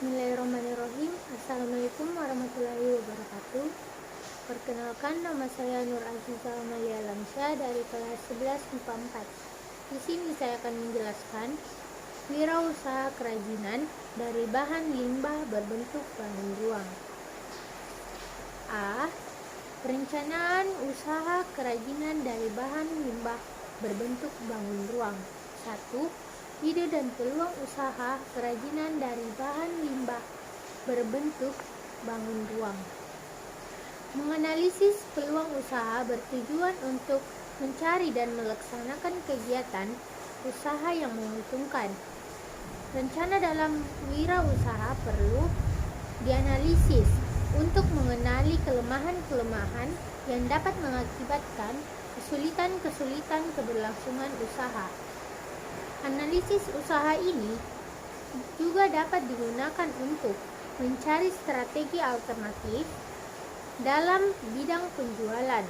Bismillahirrahmanirrahim. Assalamualaikum warahmatullahi wabarakatuh. Perkenalkan, nama saya Nur Aziza Amalia Alamsyah dari kelas 11 MIPA 4. Di sini saya akan menjelaskan wirausaha kerajinan dari bahan limbah berbentuk bangun ruang. A. Perencanaan usaha kerajinan dari bahan limbah berbentuk bangun ruang. 1. Ide dan peluang usaha kerajinan dari bahan limbah berbentuk bangun ruang. Menganalisis peluang usaha bertujuan untuk mencari dan melaksanakan kegiatan usaha yang menguntungkan. Rencana dalam wirausaha perlu dianalisis untuk mengenali kelemahan-kelemahan yang dapat mengakibatkan kesulitan-kesulitan keberlangsungan usaha. Analisis usaha ini juga dapat digunakan untuk mencari strategi alternatif dalam bidang penjualan,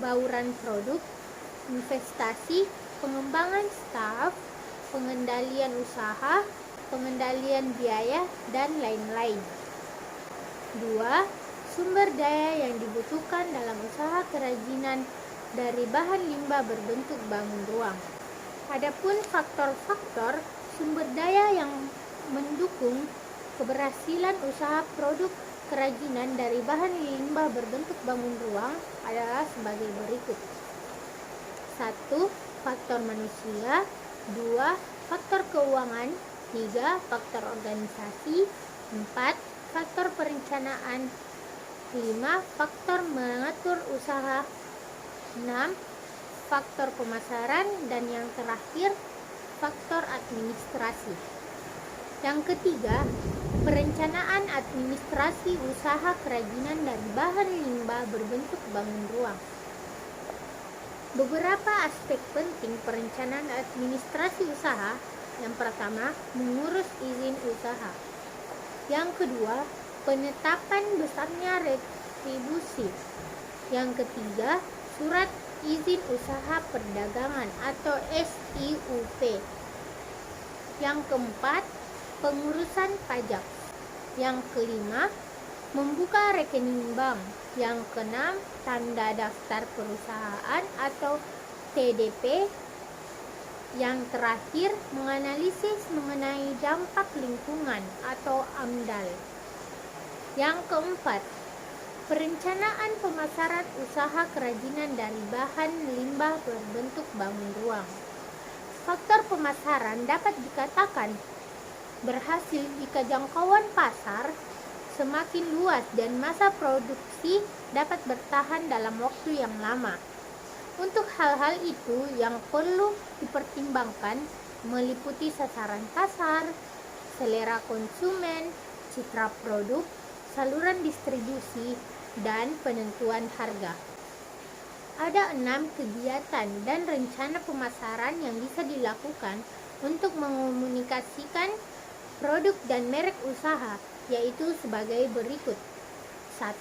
bauran produk, investasi, pengembangan staf, pengendalian usaha, pengendalian biaya, dan lain-lain. 2. Sumber daya yang dibutuhkan dalam usaha kerajinan dari bahan limbah berbentuk bangun ruang. Adapun faktor-faktor sumber daya yang mendukung keberhasilan usaha produk kerajinan dari bahan limbah berbentuk bangun ruang adalah sebagai berikut. 1. Faktor manusia. 2. Faktor keuangan. 3. Faktor organisasi. 4. Faktor perencanaan. 5. Faktor mengatur usaha. 6. Faktor pemasaran, dan yang terakhir faktor administrasi. Yang ketiga, perencanaan administrasi usaha kerajinan dari bahan limbah berbentuk bangun ruang. Beberapa aspek penting perencanaan administrasi usaha. Yang pertama, mengurus izin usaha. Yang kedua, penetapan besarnya retribusi. Yang ketiga, surat izin usaha perdagangan atau SIUP. Yang keempat, pengurusan pajak. Yang kelima, membuka rekening bank. Yang keenam, tanda daftar perusahaan atau TDP. Yang terakhir, menganalisis mengenai dampak lingkungan atau AMDAL. Yang keempat, perencanaan pemasaran usaha kerajinan dari bahan limbah berbentuk bangun ruang. Faktor pemasaran dapat dikatakan berhasil jika jangkauan pasar semakin luas dan masa produksi dapat bertahan dalam waktu yang lama. Untuk hal-hal itu yang perlu dipertimbangkan meliputi sasaran pasar, selera konsumen, citra produk, saluran distribusi, dan penentuan harga. Ada 6 kegiatan dan rencana pemasaran yang bisa dilakukan untuk mengomunikasikan produk dan merek usaha, yaitu sebagai berikut. 1.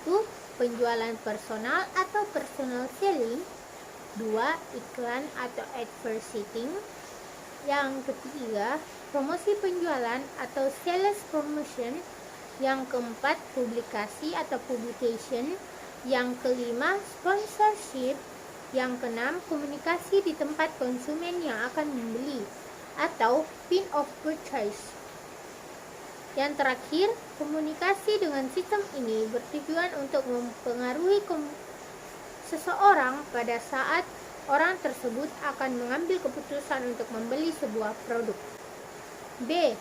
Penjualan personal atau personal selling. 2. Iklan atau advertising. Yang ketiga, promosi penjualan atau sales promotion. Yang keempat, publikasi atau publication. Yang kelima, sponsorship. Yang keenam, komunikasi di tempat konsumen yang akan membeli atau pin of purchase. Yang terakhir, komunikasi dengan sistem ini bertujuan untuk mempengaruhi seseorang pada saat orang tersebut akan mengambil keputusan untuk membeli sebuah produk. B.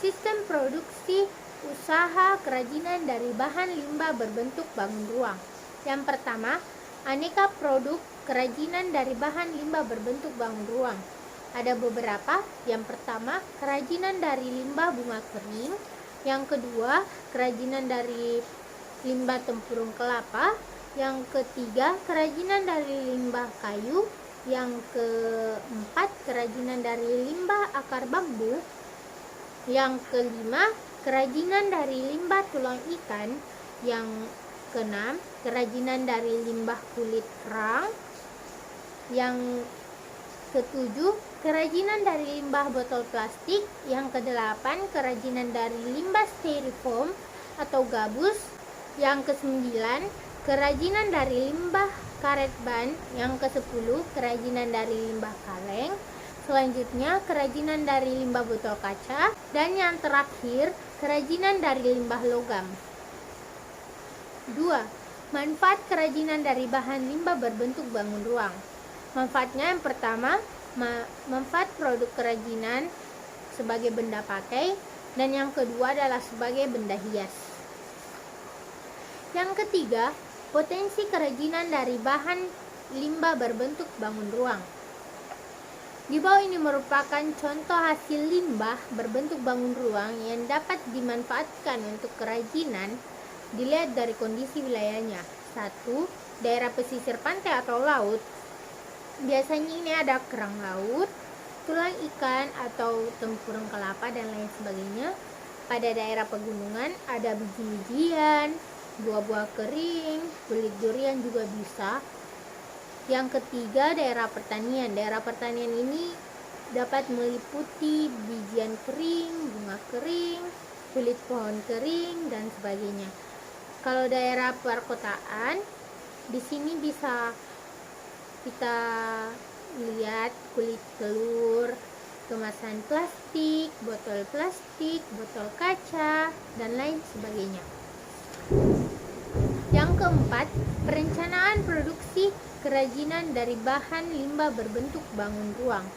Sistem produksi usaha kerajinan dari bahan limbah berbentuk bangun ruang. Yang pertama, aneka produk kerajinan dari bahan limbah berbentuk bangun ruang. Ada beberapa. Yang pertama, kerajinan dari limbah bunga kering. Yang kedua, kerajinan dari limbah tempurung kelapa. Yang ketiga, kerajinan dari limbah kayu. Yang keempat, kerajinan dari limbah akar bambu. Yang kelima, kerajinan dari limbah tulang ikan. Yang keenam, kerajinan dari limbah kulit kerang. Yang ketujuh, kerajinan dari limbah botol plastik. Yang ke-8, kerajinan dari limbah styrofoam atau gabus. Yang ke-9, kerajinan dari limbah karet ban. Yang ke-10, kerajinan dari limbah kaleng. Selanjutnya, kerajinan dari limbah botol kaca. Dan yang terakhir, kerajinan dari limbah logam. 2. Manfaat kerajinan dari bahan limbah berbentuk bangun ruang. Manfaatnya yang pertama, manfaat produk kerajinan sebagai benda pakai, dan yang kedua adalah sebagai benda hias. Yang ketiga, potensi kerajinan dari bahan limbah berbentuk bangun ruang. Di bawah ini merupakan contoh hasil limbah berbentuk bangun ruang yang dapat dimanfaatkan untuk kerajinan. Dilihat dari kondisi wilayahnya. 1. Daerah pesisir pantai atau laut. Biasanya ini ada kerang laut, tulang ikan atau tempurung kelapa dan lain sebagainya. Pada daerah pegunungan ada biji-bijian, buah-buah kering, kulit durian juga bisa. Yang ketiga, daerah pertanian. Daerah pertanian ini dapat meliputi bijian kering, bunga kering, kulit pohon kering, dan sebagainya. Kalau daerah perkotaan, di sini bisa kita lihat kulit telur, kemasan plastik, botol kaca, dan lain sebagainya. Yang keempat, perencanaan produksi kerajinan dari bahan limbah berbentuk bangun ruang.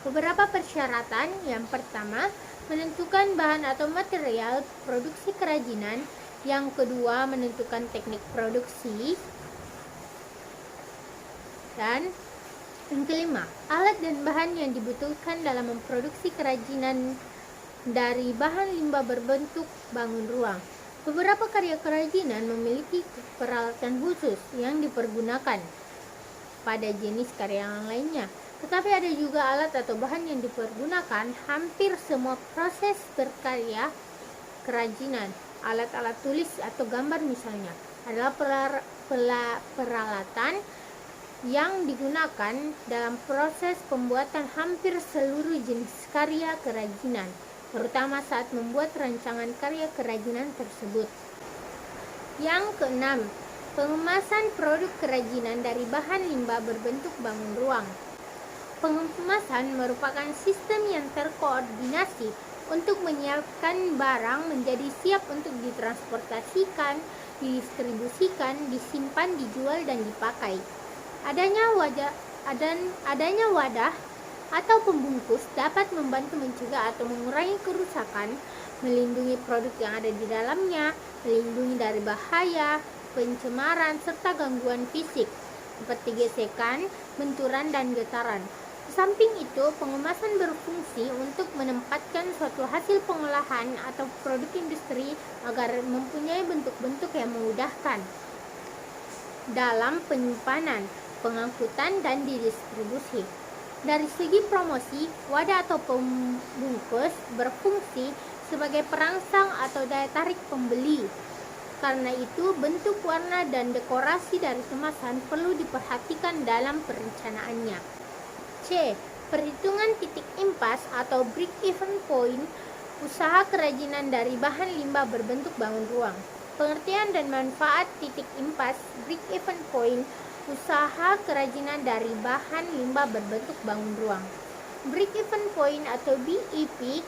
Beberapa persyaratan. Yang pertama, menentukan bahan atau material produksi kerajinan. Yang kedua, menentukan teknik produksi. Dan yang kelima, alat dan bahan yang dibutuhkan dalam memproduksi kerajinan dari bahan limbah berbentuk bangun ruang. Beberapa karya kerajinan memiliki peralatan khusus yang dipergunakan pada jenis karya yang lainnya. Tetapi ada juga alat atau bahan yang dipergunakan hampir semua proses berkarya kerajinan. Alat-alat tulis atau gambar misalnya adalah peralatan yang digunakan dalam proses pembuatan hampir seluruh jenis karya kerajinan, terutama saat membuat rancangan karya kerajinan tersebut. Yang keenam, pengemasan produk kerajinan dari bahan limbah berbentuk bangun ruang. Pengemasan merupakan sistem yang terkoordinasi untuk menyiapkan barang menjadi siap untuk ditransportasikan, didistribusikan, disimpan, dijual, dan dipakai. Adanya wadah atau pembungkus dapat membantu mencegah atau mengurangi kerusakan, melindungi produk yang ada di dalamnya, melindungi dari bahaya, pencemaran, serta gangguan fisik seperti gesekan, benturan, dan getaran. Di samping itu, pengemasan berfungsi untuk menempatkan suatu hasil pengolahan atau produk industri agar mempunyai bentuk-bentuk yang memudahkan dalam penyimpanan, pengangkutan, dan didistribusi. Dari segi promosi, wadah atau pembungkus berfungsi sebagai perangsang atau daya tarik pembeli. Karena itu, bentuk, warna, dan dekorasi dari kemasan perlu diperhatikan dalam perencanaannya. C. Perhitungan titik impas atau break-even point usaha kerajinan dari bahan limbah berbentuk bangun ruang. Pengertian dan manfaat titik impas break-even point usaha kerajinan dari bahan limbah berbentuk bangun ruang. Break-even point atau BEP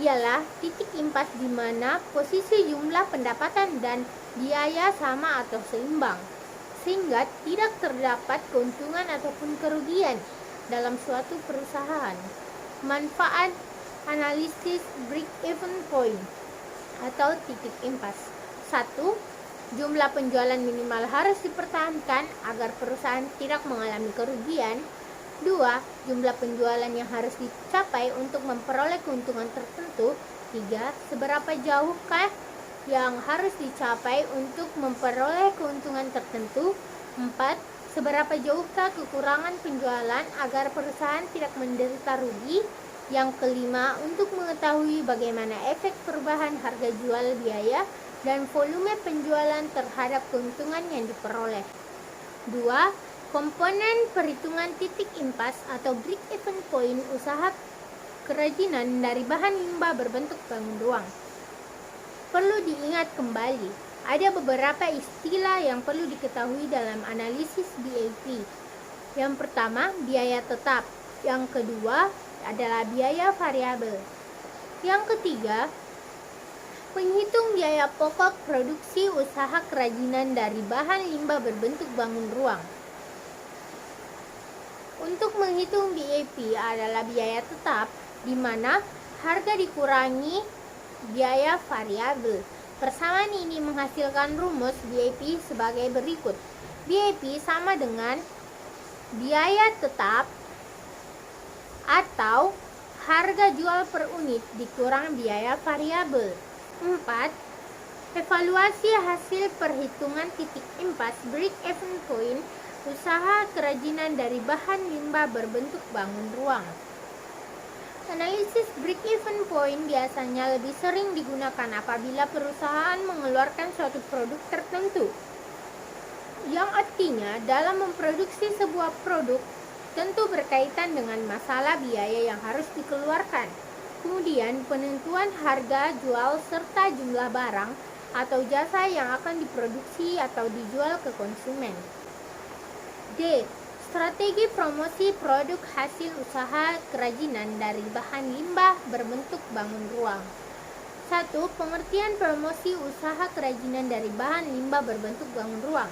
ialah titik impas di mana posisi jumlah pendapatan dan biaya sama atau seimbang, sehingga tidak terdapat keuntungan ataupun kerugian dalam suatu perusahaan. Manfaat analisis break-even point atau titik impas. 1. Jumlah penjualan minimal harus dipertahankan agar perusahaan tidak mengalami kerugian. 2. Jumlah penjualan yang harus dicapai untuk memperoleh keuntungan tertentu. 3. Seberapa jauhkah yang harus dicapai untuk memperoleh keuntungan tertentu. 4. Seberapa jauhkah kekurangan penjualan agar perusahaan tidak menderita rugi. Yang kelima, untuk mengetahui bagaimana efek perubahan harga jual biaya dan volume penjualan terhadap keuntungan yang diperoleh. 2. Komponen perhitungan titik impas atau break-even point usaha kerajinan dari bahan limbah berbentuk bangun ruang. Perlu diingat kembali, ada beberapa istilah yang perlu diketahui dalam analisis BAP. Yang pertama, biaya tetap. Yang kedua adalah biaya variabel. Yang ketiga, menghitung biaya pokok produksi usaha kerajinan dari bahan limbah berbentuk bangun ruang. Untuk menghitung BAP adalah biaya tetap, di mana harga dikurangi biaya variabel. Persamaan ini menghasilkan rumus BAP sebagai berikut. BAP sama dengan biaya tetap atau harga jual per unit dikurang biaya variabel. 4. Evaluasi hasil perhitungan titik impas break-even point usaha kerajinan dari bahan limbah berbentuk bangun ruang. Analisis break-even point biasanya lebih sering digunakan apabila perusahaan mengeluarkan suatu produk tertentu, yang artinya dalam memproduksi sebuah produk tentu berkaitan dengan masalah biaya yang harus dikeluarkan. Kemudian penentuan harga jual serta jumlah barang atau jasa yang akan diproduksi atau dijual ke konsumen. D. Strategi promosi produk hasil usaha kerajinan dari bahan limbah berbentuk bangun ruang. 1. Pengertian promosi usaha kerajinan dari bahan limbah berbentuk bangun ruang.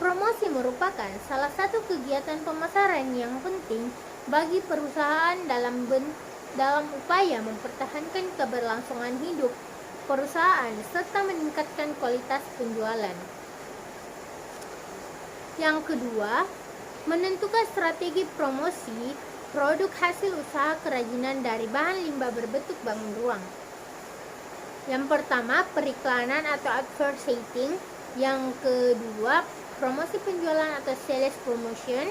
Promosi merupakan salah satu kegiatan pemasaran yang penting bagi perusahaan dalam upaya mempertahankan keberlangsungan hidup perusahaan serta meningkatkan kualitas penjualan. Yang kedua, menentukan strategi promosi produk hasil usaha kerajinan dari bahan limbah berbentuk bangun ruang. Yang pertama, periklanan atau advertising. Yang kedua, promosi penjualan atau sales promotion.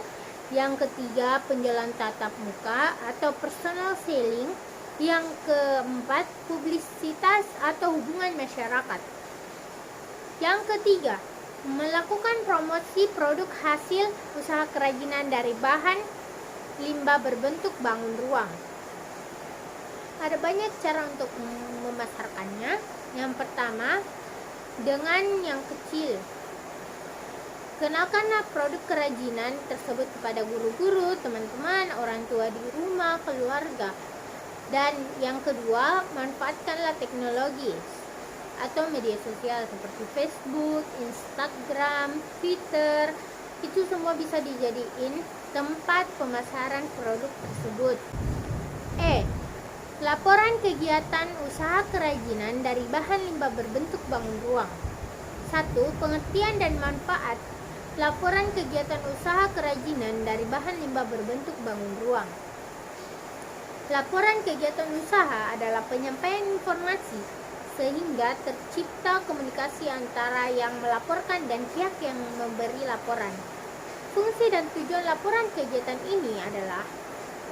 Yang ketiga, penjualan tatap muka atau personal selling. Yang keempat, publisitas atau hubungan masyarakat. Yang ketiga, melakukan promosi produk hasil usaha kerajinan dari bahan limbah berbentuk bangun ruang. Ada banyak cara untuk memasarkannya. Yang pertama, dengan yang kecil. Kenalkanlah produk kerajinan tersebut kepada guru-guru, teman-teman, orang tua di rumah, keluarga. Dan yang kedua, manfaatkanlah teknologi atau media sosial seperti Facebook, Instagram, Twitter. Itu semua bisa dijadiin tempat pemasaran produk tersebut. E. Laporan kegiatan usaha kerajinan dari bahan limbah berbentuk bangun ruang. 1. Pengertian dan manfaat laporan kegiatan usaha kerajinan dari bahan limbah berbentuk bangun ruang. Laporan kegiatan usaha adalah penyampaian informasi sehingga tercipta komunikasi antara yang melaporkan dan pihak yang memberi laporan. Fungsi dan tujuan laporan kegiatan ini adalah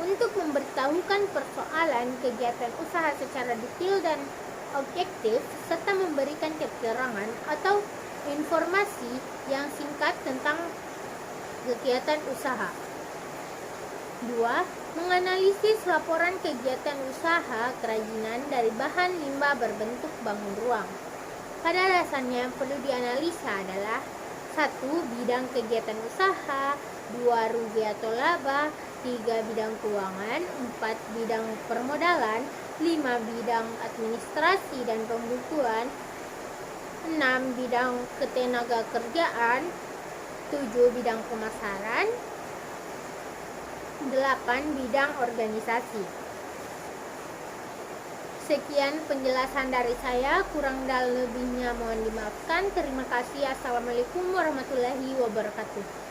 untuk memberitahukan persoalan kegiatan usaha secara detail dan objektif serta memberikan keterangan atau informasi yang singkat tentang kegiatan usaha. 2. Menganalisis laporan kegiatan usaha kerajinan dari bahan limbah berbentuk bangun ruang. Pada dasarnya yang perlu dianalisa adalah 1. Bidang kegiatan usaha, 2. Rugi atau laba, 3. Bidang keuangan, 4. Bidang permodalan, 5. Bidang administrasi dan pembukuan, 6. Bidang ketenaga kerjaan, 7. Bidang pemasaran, 8. Bidang organisasi. Sekian penjelasan dari saya, kurang dan lebihnya mohon dimaafkan. Terima kasih. Assalamualaikum warahmatullahi wabarakatuh.